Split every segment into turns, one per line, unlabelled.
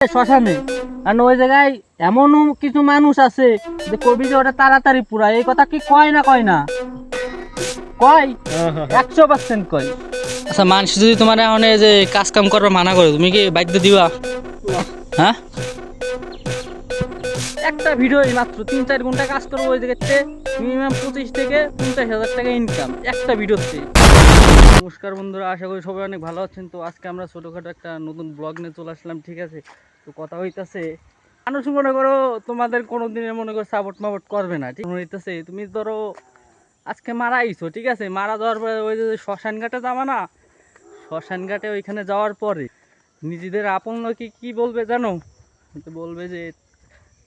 শ্মশানে, আর ওই জায়গায় এমনও কিছু মানুষ আছে যে কবি যে ওটা তাড়াতাড়ি পুরায়। এই কথা কি কয় না কয় না কয়? 100% কয়। আচ্ছা, মানুষ যদি তোমার এখন এই যে কাজ কাম করবা মানা করে, তুমি কি বাধ্য দিবা? হ্যাঁ, একটা ভিডিও মাত্র 3-4 ঘন্টা কাজ করবো, ওই জায়গাতে মিনিমাম 25 থেকে 50,000 টাকা ইনকাম একটা ভিডিওতে। নমস্কার বন্ধুরা, আশা করি সবাই অনেক ভালো আছেন। তো আজকে আমরা ছোটোখাটো একটা নতুন ব্লগ নিয়ে চলে আসলাম, ঠিক আছে? তো কথা হইতেছে, মানুষ মনে করো তোমাদের কোনো দিনের মনে করো সাপোর্ট মাপোর্ট করবে না, ঠিক হইতেছে? তুমি ধরো আজকে মারা আইছো, ঠিক আছে? মারা যাওয়ার পরে ওই যে শ্মশান ঘাটে যাবা না, শ্মশান ঘাটে ওইখানে যাওয়ার পরে নিজেদের আপন লোকে কি বলবে জানো? বলবে যে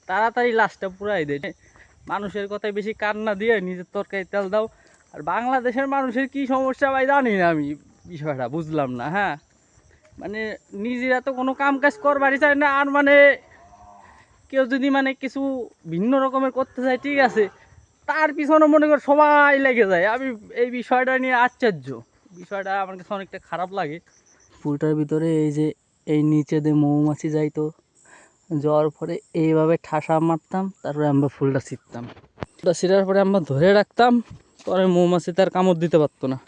তাড়াতাড়ি লাশটা পুরাই দেয়, মানুষের কথায় বেশি কান্না দিয়ে নিজের তরকারি তেল দাও। আর বাংলাদেশের মানুষের কি সমস্যা ভাই জানি না, আমি বিষয়টা বুঝলাম না। হ্যাঁ, মানে নিজেরা তো কোনো কাম কাজ করবারই চায় না, আর মানে কেউ যদি মানে কিছু ভিন্ন রকমের করতে চায়, ঠিক আছে, তার পিছনে মনে কর সবাই লেগে যায়। আমি এই বিষয়টা নিয়ে আশ্চর্য, বিষয়টা আমার কাছে অনেকটা খারাপ লাগে। ফুলটার ভিতরে এই যে এই নিচে দিয়ে মৌমাছি যাইতো, যাওয়ার পরে এইভাবে ঠাসা মারতাম, তারপরে আমরা ফুলটা ছিঁড়তাম। ফুলটা ছিঁড়ার পরে আমরা ধরে রাখতাম, পরে মৌমাছি তার কামড় দিতে পারতো না।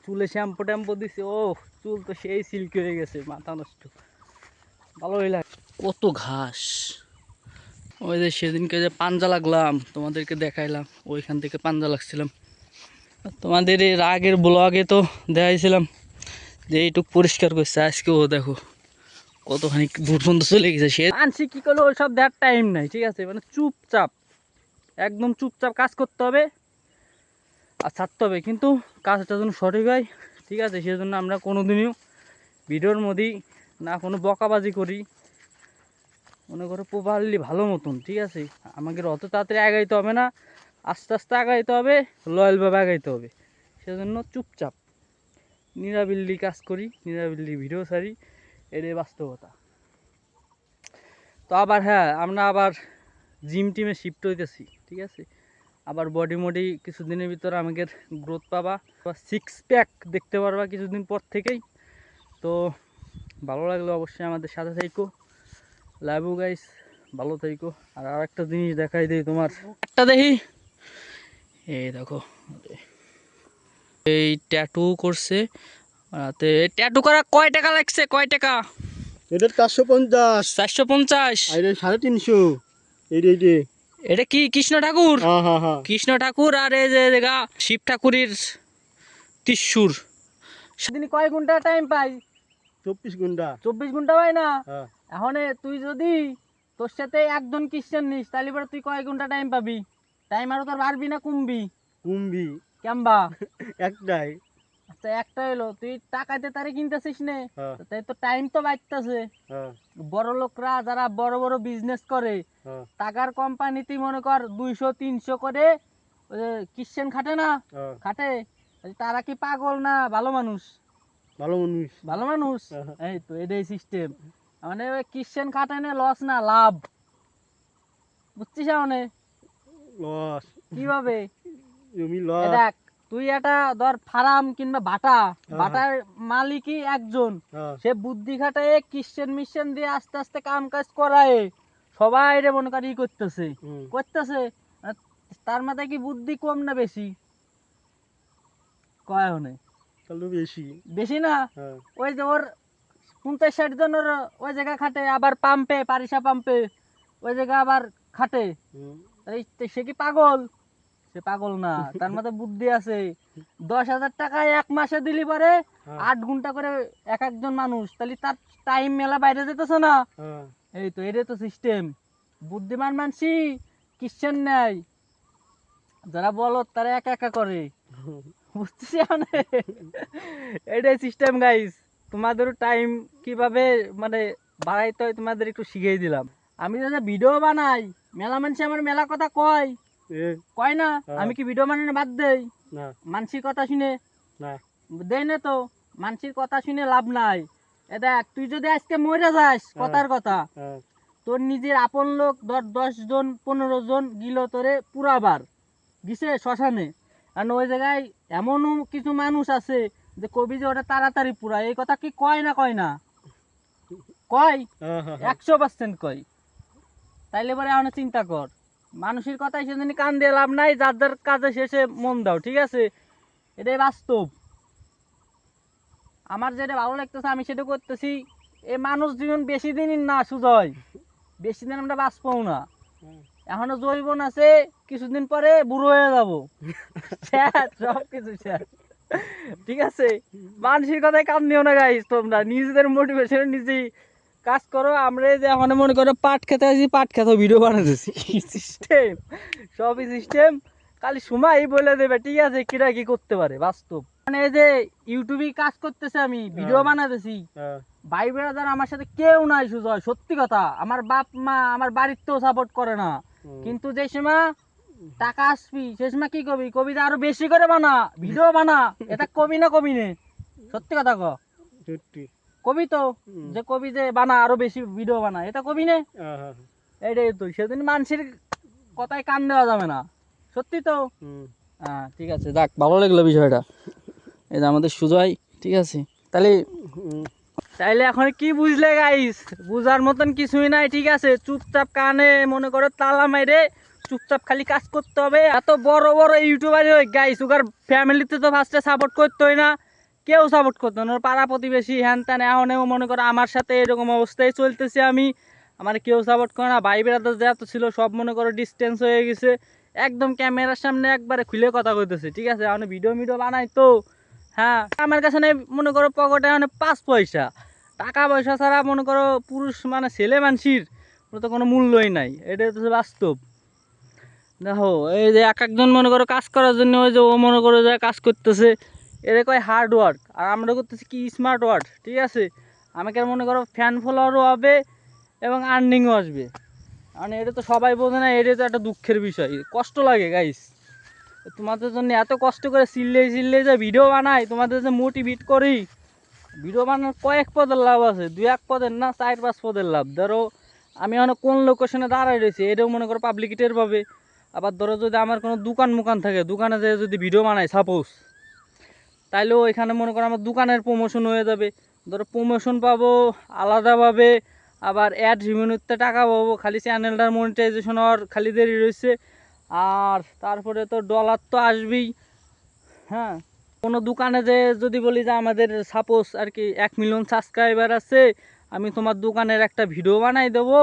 চুলে শ্যাম্পু ট্যাম্পু দিছে, ও চুল তো সেই সিল্কি হয়ে গেছে, মাথা নষ্ট। ভালোই লাগে। কত ঘাস! ওই যে সেদিনকে যে পাঞ্জা লাগলাম, তোমাদেরকে দেখাইলাম, ওইখান থেকে পাঞ্জা লাগছিলাম। তোমাদের এর আগের ব্লগে তো দেখাইছিলাম যে এইটুক পরিষ্কার করছে, আজকেও দেখো কতখানি দূর পর্যন্ত চলে গেছে। সে আনছি কি করলো, ওইসব দেওয়ার টাইম নাই, ঠিক আছে? মানে চুপচাপ, একদম চুপচাপ কাজ করতে হবে আর ছাড়তে হবে, কিন্তু কাজটা যেন সঠিক হয়, ঠিক আছে? সেজন্য আমরা কোনোদিনও ভিডিওর মধ্যেই না কোনো বকাবাজি করি, মনে করো প্রপারলি ভালো মতন, ঠিক আছে? আমাকে অত তাড়াতাড়ি আগাইতে হবে না, আস্তে আস্তে আগাইতে হবে, লয়ালভাবে আগাইতে হবে। সেজন্য চুপচাপ নিরাবিলি কাজ করি, নিরাবিলি ভিডিও ছাড়ি, এটাই বাস্তবতা। তো আবার হ্যাঁ, আমরা আবার জিম টিমে শিফট হইতেছি, ঠিক আছে? আবার বডি মডি কিছুদিনের ভিতরে আমাদের গ্রোথ পাবা, 6 প্যাক দেখতে পারবা কিছুদিন পর থেকেই। তো ভালো লাগলো অবশ্যই আমাদের সাথে থাইকো, লাভ ইউ গাইস, ভালো থাইকো। আর একটা জিনিস দেখাই দিই, তোমার একটা দেখি, এই দেখো এই ট্যাটু করছে। ট্যাটু করা কয় টাকা লাগছে, কয় টাকা?
এটা 450,
450।
আর এটা 350। এই
এটা কি কৃষ্ণ ঠাকুর?
হ্যাঁ হ্যাঁ হ্যাঁ,
কৃষ্ণ ঠাকুর আর এই যে দেখা শিব ঠাকুরের ত্রিশূর। সেদিন কয় ঘন্টা টাইম পাই?
24 ঘন্টা।
24 ঘন্টা পাই না?
হ্যাঁ,
এখন তুই যদি তোর সাথে একজন খ্রিস্টান নিস, তাহলে পরে তুই কয় ঘন্টা টাইম পাবি? টাইম আরো তোর বাড়বি না কমবি?
কুম্বি
কেমবা?
একটাই।
আচ্ছা, একটা হলো তুই টাকাতে তারে কিনতেছিস নে,
হ্যাঁ
তাই তো টাইম তো বাঁচতেছে।
হ্যাঁ
বড় লোকরা যারা বড় বড় বিজনেস করে,
হ্যাঁ
টাকার কোম্পানিতে মনে কর 200-300 করে খ্রিস্টান খাটে না,
হ্যাঁ,
খাটে। তারা কি পাগল না ভালো মানুষ?
ভালো মানুষ।
ভালো মানুষ।
হ্যাঁ,
এই তো এটাই সিস্টেম, মানে ওই খ্রিস্টান খাটানে লস না লাভ, বুঝছিস? মানে
লস,
কিভাবে?
জমি
এ
লস।
দেখ, তুই একটা ধর ফার্ম কিংবা বাটা,
হ্যাঁ,
বাটার মালিকই একজন,
হ্যাঁ,
সে বুদ্ধি খাটায় খ্রিস্টান মিশন দিয়ে আস্তে আস্তে কাম কাজ করায় সবাই রে মনে করি করতেছে,
হুম,
করতেছে। আর তার মাথায় কি বুদ্ধি কম না বেশি? কয় হনে
তাহলে বেশি।
বেশি না?
হ্যাঁ,
ওই যে ওর 50-60 জনের ওই জায়গা খাটে, আবার পাম্পে, পারিসা পাম্পে ওই জায়গা আবার খাটে।
হুম,
এই সে কি পাগল? সে পাগল না, তার মধ্যে বুদ্ধি আছে। 10,000 টাকা এক মাসে দিলি পরে
হ্যাঁ,
8 ঘন্টা করে এক একজন মানুষ, তাহলে তার টাইম মেলা বাইরে যেতেছে না?
হ্যাঁ,
এই তো এটাই তো সিস্টেম। বুদ্ধিমান মানসি কিচ্ছেন নাই, যারা বলো তারা একা একা করে, বুঝতেছি মানে। এটাই সিস্টেম গাইস। তোমাদেরও টাইম কিভাবে মানে বাড়াইতে হয় তোমাদের একটু শিখিয়ে দিলাম। আমি যে ভিডিও বানাই, মেলা মানুষ আমার মেলা কথা কয়,
এ,
কয় না?
হ্যাঁ,
আমি কি ভিডিও বানানো বাদ দেই?
না
মানসির কথা শুনে
না,
দেই না তো। মানসির কথা শুনে লাভ নাই। এ দেখ, তুই যদি আজকে মরে যাস,
হ্যাঁ,
কথার কথা,
হ্যাঁ,
তোর নিজের আপন লোক ধর 10 জন 15 জন গিল তোরে পুরাবার গিছে শ্মশানে, আর ওই জায়গায় এমনও কিছু মানুষ আছে যে কবি যে ওটা তাড়াতাড়ি পুরায়। এই কথা কি কয় না কয় না কয়
হ্যাঁ হ্যাঁ হ্যাঁ
100% কয়। তাইলে পরে এখন চিন্তা কর, মানুষের কথাই সেদিন কান দিয়ে লাভ নাই, যার যার কাজে শেষে মন দাও, ঠিক আছে? এটাই বাস্তব। আমার যেটা ভালো লাগতেছে আমি সেটা করতেছি। এই মানুষ জীবন বেশি দিনই না সুজয়, বেশি দিন আমরা বাঁচবো না। এখনো জৈবন আছে, কিছুদিন পরে বুড়ো হয়ে যাবো, শেষ, সবকিছু শেষ, ঠিক আছে? মানুষের কথায় কান দিও না গাইস, তোমরা নিজেদের মোটিভেশন নিজেই কাজ করো। আমরা এই যে এখন মনে করো পাট খেতে আসি, পাট খেতে ভিডিও বানাতেছি, সিস্টেম, সবই সিস্টেম, খালি সময় বলে দেবে, ঠিক আছে, কিরা কি করতে পারে বাস্তব। মানে এই যে ইউটিউবে কাজ করতেছে, আমি ভিডিও বানাতেছি,
হ্যাঁ
ভাই ব্রাদার আমার সাথে কেউ নাই সুজয়, সত্যি কথা। আমার বাপ মা আমার বাড়িতেও সাপোর্ট করে না, কিন্তু যে সময় টাকা আসবি সে সময় কি কবি, কবিতা আরো বেশি করে বানা, ভিডিও বানা, এটা কবি না, কবি নে, সত্যি কথা ক,
সত্যি
কবি তো, যে কবি যে বানা আরো বেশি ভিডিও বানা, এটা কবি নে।
হ্যাঁ হ্যাঁ
এইটাই তো, সেদিন মানুষের কথায় কান দেওয়া যাবে না, সত্যি তো।
হুম
হ্যাঁ ঠিক আছে, যাক, ভালো লাগলো বিষয়টা। এই যে আমাদের সুজয়, ঠিক আছে? তাহলে
হুম
তাইলে এখন কি বুঝলে গাইস? বুঝার মতন কিছুই নাই, ঠিক আছে? চুপচাপ কানে মনে করো তালা মাইরে চুপচাপ খালি কাজ করতে হবে। এত বড় বড় ইউটিউবার গাইস, ওর ফ্যামিলিতে তো ফার্স্টে সাপোর্ট করতে হয় না, কেউ সাপোর্ট করতো না, ওর পাড়া প্রতিবেশী হ্যান ত্যান। এখনও মনে করো আমার সাথে এরকম অবস্থায় চলতেছে, আমি, আমার কেউ সাপোর্ট করে না। ভাই ব্রাদার যা তো ছিল সব মনে করো ডিস্টেন্স হয়ে গেছে, একদম ক্যামেরার সামনে একবারে খুলে কথা কইতেছে, ঠিক আছে? এখন ভিডিও মিডিও বানাই তো, হ্যাঁ, আমার কাছে নেই মনে করো পকেটে মানে 5 পয়সা, টাকা পয়সা ছাড়া মনে করো পুরুষ মানে ছেলে মানসির তো কোনো মূল্যই নাই, এটা হচ্ছে বাস্তব। দেখো এই যে এক একজন মনে করো কাজ করার জন্য, ওই যে ও মনে করো যে কাজ করতেছে, এর কয় হার্ড ওয়ার্ক, আর আমরা করতেছি কি স্মার্ট ওয়ার্ক, ঠিক আছে? আমাকে মনে করো ফ্যান ফলোয়ারও হবে এবং আর্নিংও আসবে, মানে এটা তো সবাই বোঝে না, এটা তো একটা দুঃখের বিষয়, কষ্ট লাগে গাইস। তোমাদের জন্য এত কষ্ট করে চিল্লে চিল্লে যে ভিডিও বানাই, তোমাদের যে মোটিভেট করি, ভিডিও বানানোর কয়েক পদের লাভ আছে, 2-1 পদের না, 4-5 পদের লাভ। ধরো আমি এখন কোন লোকেশনে দাঁড়াই রয়েছি এটাও মনে করো পাবলিক টের পাবে। আবার ধরো যদি আমার কোনো দোকান মুকান থাকে, দোকানে যেয়ে যদি ভিডিও বানাই সাপোজ, তাইলেও এখানে মনে করো আমার দোকানের প্রমোশন হয়ে যাবে, ধরো প্রমোশন পাবো আলাদাভাবে, আবার অ্যাড রিভিনিউতে টাকা পাবো, খালি চ্যানেলটার মনিটাইজেশন হওয়ার খালি দেরি রয়েছে। আর তারপরে তো ডলার তো আসবেই। হ্যাঁ, কোনো দোকানে যে যদি বলি যে আমাদের সাপোজ আর কি 1 মিলিয়ন সাবস্ক্রাইবার আছে, আমি তোমার দোকানের একটা ভিডিও বানাই দেবো,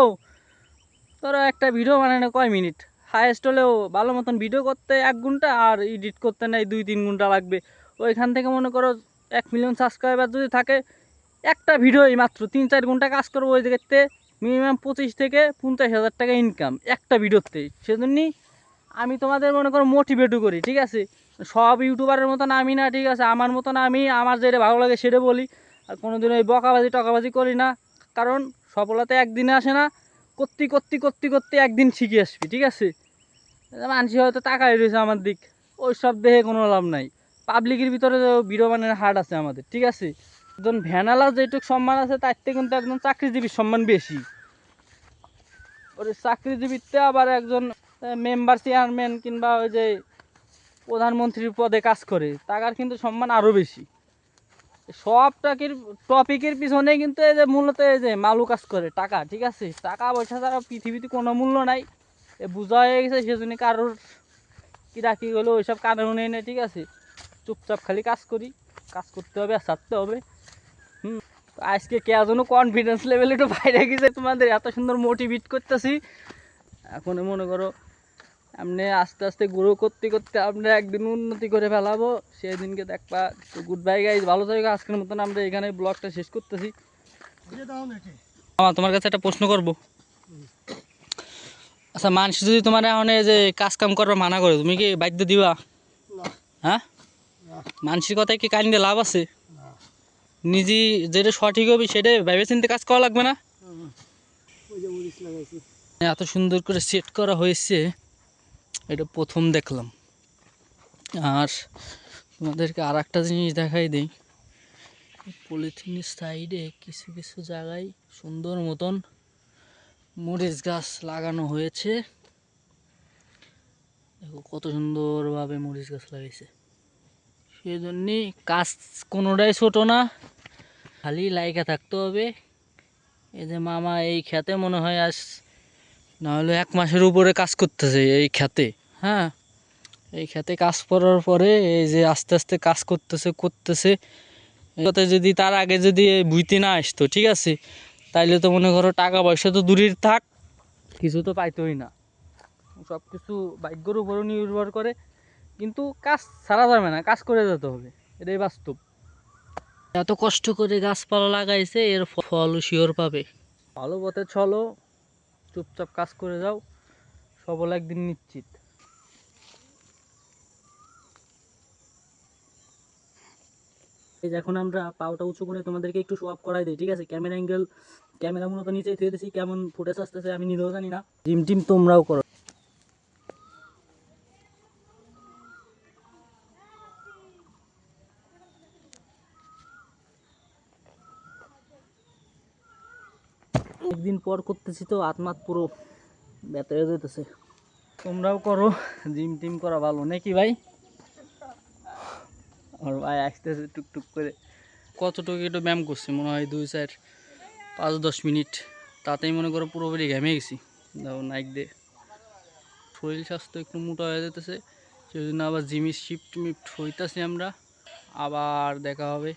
ধরো একটা ভিডিও বানানো কয় মিনিট, হায়েস্ট হলেও ভালো মতন ভিডিও করতে 1 ঘন্টা, আর এডিট করতে নেই 2-3 ঘন্টা লাগবে। ওইখান থেকে মনে করো 1 মিলিয়ন সাবস্ক্রাইবার যদি থাকে, একটা ভিডিওই মাত্র 3-4 ঘন্টা কাজ করবো, ওই জায়গাতে মিনিমাম 25 থেকে 50,000 টাকা ইনকাম একটা ভিডিওতে। সেজন্যই আমি তোমাদের মনে করো মোটিভেটও করি, ঠিক আছে? সব ইউটিউবারের মতন আমি না, ঠিক আছে? আমার মতন আমি আমার যেটা ভালো লাগে সেটা বলি, আর কোনোদিন ওই বকাবাজি টকাবাজি করি না, কারণ সফলতা একদিনে আসে না, করতে করতে করতে করতে একদিন শিখে আসবি, ঠিক আছে? মানুষ হয়তো তাকাই রয়েছে আমার দিক, ওই সব দেখে কোনো লাভ নাই। পাবলিকের ভিতরে ভিডিও বানানোর হাট আছে আমাদের, ঠিক আছে? একজন ভ্যানালা যেটুকু সম্মান আছে তার থেকে কিন্তু একজন চাকরিজীবীর সম্মান বেশি। ওই চাকরিজীবীতে আবার একজন মেম্বার চেয়ারম্যান কিংবা ওই যে প্রধানমন্ত্রীর পদে কাজ করে, তার কিন্তু সম্মান আরও বেশি। সব টপিকের পিছনে কিন্তু এই যে মূলত এই যে মালু কাজ করে টাকা, ঠিক আছে? টাকা পয়সা ছাড়া পৃথিবীতে কোনো মূল্য নাই, এ বোঝা হয়ে গেছে। সেজন্য কারোর কি রাখি হলো ওইসব কারণে নেই, ঠিক আছে? চুপচাপ খালি কাজ করি, কাজ করতে হবে আর ছাড়তে হবে। আজকে কে যেন কনফিডেন্স লেভেল একটু বাইরে গেছে, তোমাদের এত সুন্দর মোটিভেট করতেছি। এখন মনে করো এমনি আস্তে আস্তে গ্রো করতে করতে আমরা একদিন উন্নতি করে ফেলাবো, সেদিনকে দেখবা। তো গুড বাই গাইজ, ভালো থাকবে। আজকের মতন আমরা এখানে ব্লগটা শেষ করতেছি। তোমার কাছে একটা প্রশ্ন করব। আচ্ছা, মানুষ যদি তোমার এখন এই যে কাজ কাম করবা মানা করে, তুমি কি বাধ্য দিবা? হ্যাঁ, মানুষের কথায় কি কান দিয়ে লাভ আছে? নিজে যেটা সঠিক হবে সেটা ভেবে চিন্তে কাজ করা লাগবে না? এত সুন্দর করে সেট করা হয়েছে, এটা প্রথম দেখলাম। আর তোমাদেরকে আর একটা জিনিস দেখাই দিই, পলিথিনের সাইডে কিছু কিছু জায়গায় সুন্দর মতন মরিচ গাছ লাগানো হয়েছে। দেখো কত সুন্দরভাবে মরিচ গাছ লাগাইছে। সেজন্যই কাজ কোনোটাই ছোট না, খালি লাইকা থাকতে হবে, এই যে মামা এই খেতে মনে হয় আজ না হলে 1 মাসের উপরে কাজ করতেছে এই খেতে। হ্যাঁ, এই খেতে কাজ করার পরে এই যে আস্তে আস্তে কাজ করতেছে এটাতে যদি তার আগে যদি এই বুইতে না আসতো, ঠিক আছে, তাইলে তো মনে করো টাকা পয়সা তো দূরের থাক, কিছু তো পাইতোই না। সব কিছু ভাগ্যের উপরও নির্ভর করে, কিন্তু কাজ ছাড়া যাবে না, কাজ করে যেতে হবে, এটাই বাস্তব। এত কষ্ট করে গাছপালা লাগাইছে, এর ফল শিওর পাবে। ভালো পথে চলো, চুপচাপ কাজ করে যাও, সফল একদিন নিশ্চিত। এই যে এখন আমরা পাওটা উঁচু করে তোমাদেরকে একটু শো আপ করাই দিই, ঠিক আছে? ক্যামেরা অ্যাঙ্গেল, ক্যামেরা মূলত নিচেই থুয়ে দিয়েছি, কেমন ফুটেজ আসতেছে আমি নিজেও জানি না। জিম টিম তোমরাও করো। একদিন পর করতেছি তো আত্মাত পুরো ব্যথা হয়ে যেতেছে। তোমরাও করো, জিম টিম করা ভালো নাকি ভাই? আমার ভাই আসতেছে টুকটুক করে। কতটুকু একটু ব্যায়াম করছি, মনে হয় 2-4-5-10 মিনিট, তাতেই মনে করো পুরোপুরি ঘেমে গেছি। দেখো নাইক দিয়ে শরীর স্বাস্থ্য একটু মোটা হয়ে যেতেছে, সেই জন্য আবার জিমে শিফট হইতেছি আমরা। আবার দেখা হবে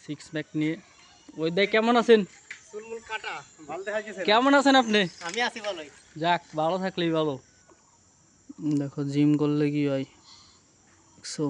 6 প্যাক নিয়ে। ওই দেখ কেমন আছেন?
চুলমুল কাটা ভালো দেখা গেছে।
কেমন আছেন আপনি?
আমি আছি ভালোই।
যাক, ভালো থাকলেই ভালো। দেখো জিম করলে কি হয়, দেখছো?